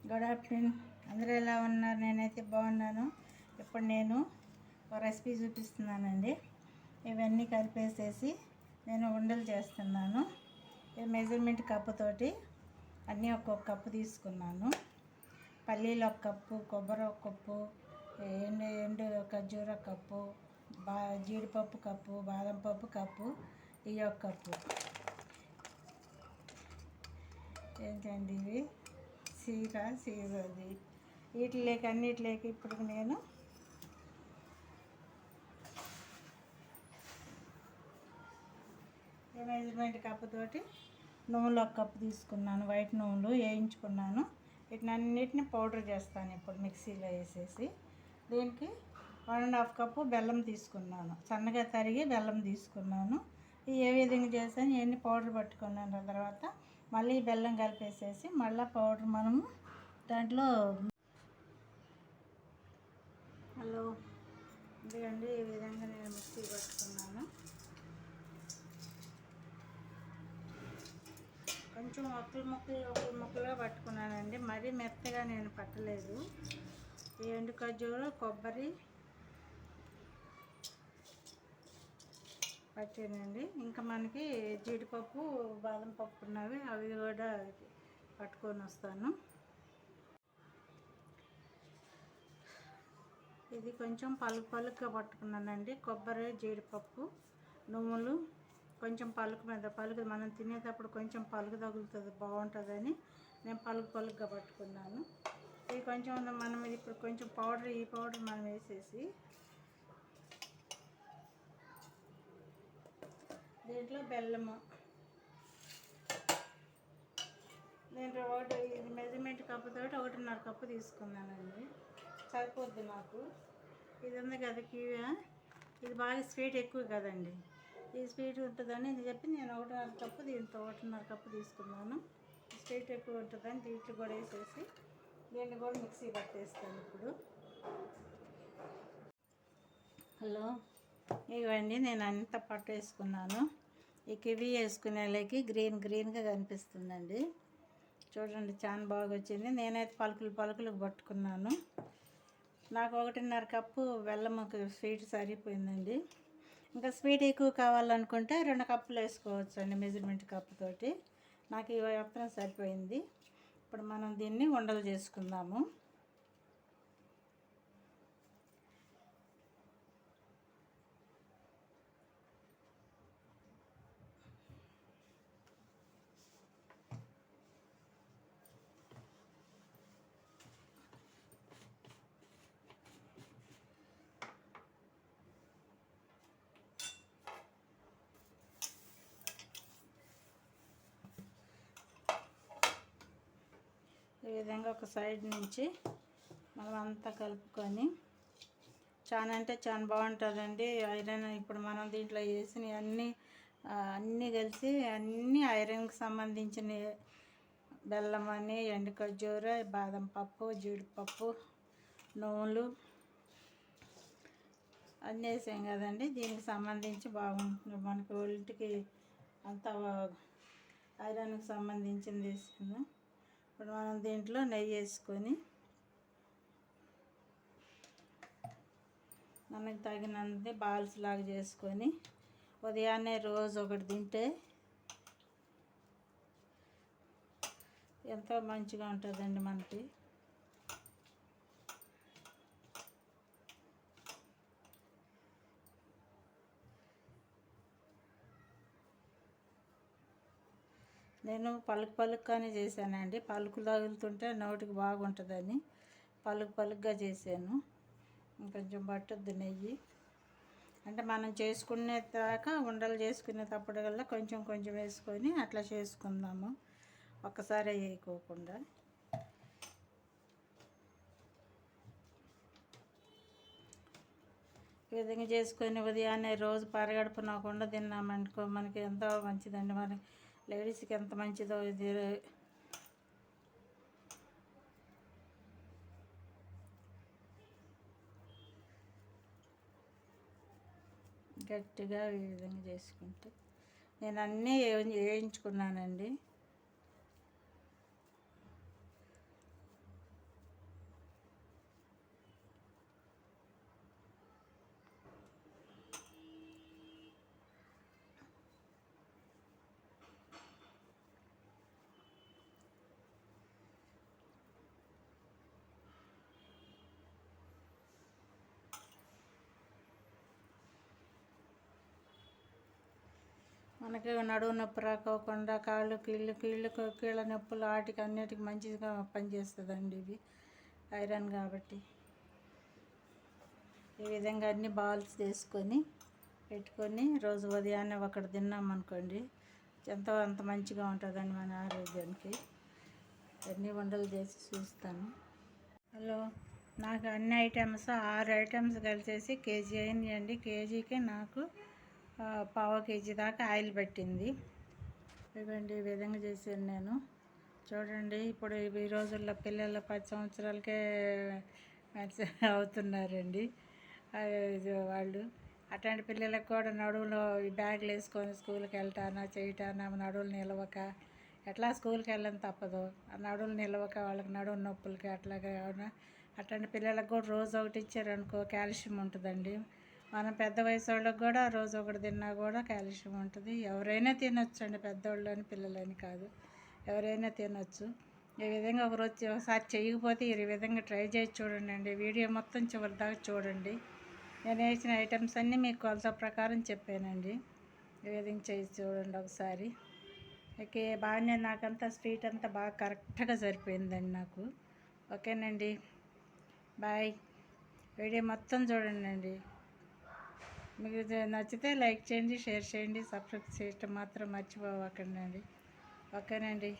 Good afternoon. అందరూ ఎలా ఉన్నారు? నేనైతే బాగున్నాను. ఇప్పుడు నేను ఒక రెసిపీ చూపిస్తున్నానండి. ఇవన్నీ కలిపేసేసి నేను ఉండలు చేస్తున్నాను. ఈ మెజర్మెంట్ కప్పుతోటి అన్నీ ఒక్కొక్క కప్పు తీసుకున్నాను. పల్లీలు ఒక కప్పు, కొబ్బరి ఒక కప్పు, ఎండు ఖర్జూర కప్పు, జీడిపప్పు కప్పు, బాదం పప్పు కప్పు, ఇవి ఒక కప్పు. ఏంటండి ఇవి? సీరది వీటిలోకి అన్నిటిలోకి ఇప్పుడు నేను మెజర్మెంట్ కప్పుతోటి నువ్వులు ఒక కప్పు తీసుకున్నాను. వైట్ నువ్వులు వేయించుకున్నాను. వీటినన్నిటిని పౌడర్ చేస్తాను ఇప్పుడు మిక్సీలో వేసేసి. దీనికి 1.5 కప్పు బెల్లం తీసుకున్నాను. సన్నగా తరిగి బెల్లం తీసుకున్నాను. ఏ విధంగా చేశాను ఇవన్నీ పౌడర్ పట్టుకున్నాను. తర్వాత మళ్ళీ బెల్లం కలిపేసేసి మళ్ళీ పౌడర్ మనము దాంట్లో ఇదిగండి ఈ విధంగా నేను మిక్సీ పట్టుకున్నాను. కొంచెం ముక్కలుగా పట్టుకున్నానండి. మరీ మెత్తగా నేను పట్టలేదు. ఈ ఎండు ఖర్జూరం, కొబ్బరి పట్టానండి. ఇంకా మనకి జీడిపప్పు, బాదం పప్పు ఉన్నవి, అవి కూడా పట్టుకొని వస్తాను. ఇది కొంచెం పలుకుగా పట్టుకున్నానండి. కొబ్బరి, జీడిపప్పు, నువ్వులు కొంచెం పలుకు మనం తినేటప్పుడు కొంచెం పలుకు తగులుతుంది, బాగుంటుందని నేను పలుకుగా పట్టుకున్నాను. ఇది కొంచెం మనం ఇప్పుడు కొంచెం ఈ పౌడర్ మనం వేసేసి దీంట్లో బెల్లము, దీంట్లో ఇది మెజర్మెంట్ కప్పుతో 1.5 కప్పు తీసుకున్నానండి. సరిపోద్ది నాకు. ఇది ఉంది కదా కివా, ఇది బాగా స్వీట్ ఎక్కువ కదండి. ఈ స్వీట్ ఉంటుందని చెప్పి నేను 1.5 కప్పు, దీంతో 1.5 కప్పు తీసుకున్నాను. స్వీట్ ఎక్కువ ఉంటుందని దీంట్లో కూడా వేసేసి దీన్ని కూడా మిక్సీ పట్టేస్తాను ఇప్పుడు. ఇవ్వండి నేను అంతా పట్టేసుకున్నాను. ఈ కివీ వేసుకునేలాకి గ్రీన్గా కనిపిస్తుందండి. చూడండి చాలా బాగా వచ్చింది. నేనైతే పలుకులు పట్టుకున్నాను. నాకు 1.5 కప్పు బెల్లం స్వీట్ సరిపోయిందండి. ఇంకా స్వీట్ ఎక్కువ కావాలనుకుంటే 2 కప్పులు వేసుకోవచ్చు అండి మెజర్మెంట్ కప్పుతోటి. నాకు ఇవి మాత్రం సరిపోయింది. ఇప్పుడు మనం దీన్ని ఉండలు చేసుకుందాము. ఈ విధంగా ఒక సైడ్ నుంచి మనం అంతా కలుపుకొని చాలా బాగుంటుందండి. ఐరన్ ఇప్పుడు మనం దీంట్లో వేసిన అన్నీ కలిసి అన్నీ ఐరన్కి సంబంధించిన బెల్లం అని, ఎండు ఖర్జూర, బాదం పప్పు, జీడిపప్పు, నువ్వులు అన్నీ వేసాం కదండి. దీనికి సంబంధించి బాగుంటుంది మనకి ఒంటికి అంతా ఐరన్కి సంబంధించింది వేసుకుందాం. ఇప్పుడు మనం దీంట్లో నెయ్యి వేసుకొని మనకు తగినంత బాల్స్ లాగా చేసుకొని ఉదయాన్నే రోజు ఒకటి తింటే ఎంతో మంచిగా ఉంటుందండి మనకి. నేను పలుకుగానే చేశానండి. పలుకు తగులుతుంటే నోటికి బాగుంటుందని పలుకుగా చేశాను. కొంచెం పట్టుద్ది నెయ్యి. అంటే మనం చేసుకునే దాకా ఉండలు చేసుకునేటప్పుడు కొంచెం వేసుకొని అట్లా చేసుకుందాము, ఒక్కసారి వేయకోకుండా. ఈ విధంగా చేసుకొని ఉదయాన్నే రోజు పరగడుపునకుండా తిన్నామనుకో మనకి ఎంతో మంచిదండి. మరి లేడీస్కి ఎంత మంచిదో ఇది. గట్టిగా ఈ విధంగా చేసుకుంటే నేను అన్నీ వేయించుకున్నానండి. మనకి నడువు నొప్పి రాకోకుండా కీళ్ళ నొప్పులు వాటికి అన్నిటికి మంచిగా పనిచేస్తుందండి ఇవి ఐరన్ కాబట్టి. ఈ విధంగా అన్ని బాల్స్ తీసుకొని పెట్టుకొని రోజు ఉదయాన్నే ఒకటి తిన్నామనుకోండి ఎంతో అంత మంచిగా ఉంటుందండి మన ఆరోగ్యానికి. అన్ని వంటలు చేసి చూస్తాను. హలో, నాకు అన్ని ఐటమ్స్ 6 ఐటమ్స్ కలిసేసి కేజీ అయింది. కేజీకి నాకు పావు కేజీ దాకా ఆయిల్ పట్టింది. ఇవ్వండి, ఈ విధంగా చేశాను నేను. చూడండి, ఇప్పుడు ఈ రోజుల్లో పిల్లలు 10 సంవత్సరాలకే అవుతున్నారండి వాళ్ళు. అట్లాంటి పిల్లలకు కూడా నడువులో ఈ బ్యాగులు వేసుకొని స్కూల్కి వెళ్తానా చేయటానా నడువులు నిలవక ఎట్లా స్కూల్కి వెళ్ళని తప్పదు. ఆ నడువులు నిలవక వాళ్ళకి నడువు నొప్పులకి అట్లాగే అట్లాంటి పిల్లలకు కూడా రోజు ఒకటి ఇచ్చారనుకో కాల్షియం ఉంటుందండి. మనం పెద్ద వయసు వాళ్ళకి కూడా రోజు ఒకటి తిన్నా కూడా కాల్షియం ఉంటుంది. ఎవరైనా తినొచ్చు అండి, పెద్దవాళ్ళు అని పిల్లలని కాదు, ఎవరైనా తినొచ్చు. ఈ విధంగా ఒకసారి చేయకపోతే ఈ విధంగా ట్రై చేసి చూడండి. వీడియో మొత్తం చివరి దాకా చూడండి. నేను వేసిన ఐటమ్స్ అన్నీ మీకు కొలత ప్రకారం చెప్పానండి. ఈ విధంగా చేసి చూడండి ఒకసారి. ఓకే, బాగానే నాకంతా స్వీట్ అంతా బాగా కరెక్ట్గా సరిపోయిందండి నాకు. ఓకేనండి, బాయ్. వీడియో మొత్తం చూడండి. మీకు నచ్చితే లైక్ చేయండి, షేర్ చేయండి, సబ్స్క్రైబ్ చేయటం మాత్రం మర్చిపోవకండి. ఓకేనండి.